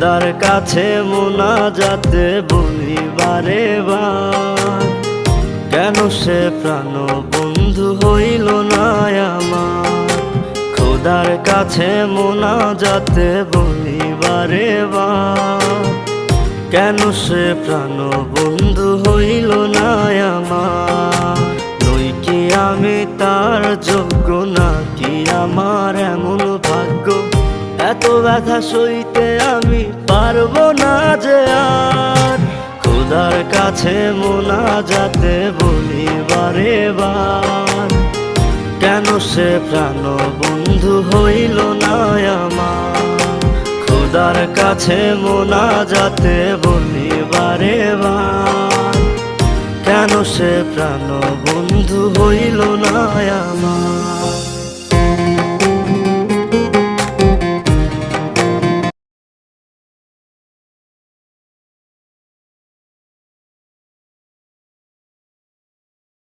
খোদার কাছে মোনাজাতে বলি বারে বার, কেন সে প্রাণ বন্ধু হইল না আমার। খোদার কাছে মোনাজাতে বলি বারে বার, কেন সে প্রাণ বন্ধু হইল না আমার। নই কি আমি তার যোগ্য, নাকি আমার এমন ভাগ্য, এত ব্যথা সইতে আমি পারবো না যে আর। খোদার কাছে মোনাজাতে বলি বারে বার, কেন সে প্রাণ বন্ধু হইল না আমার। খোদার কাছে মোনাজাতে বলি বারে বার, কেন সে প্রাণ বন্ধু হইল না আমার।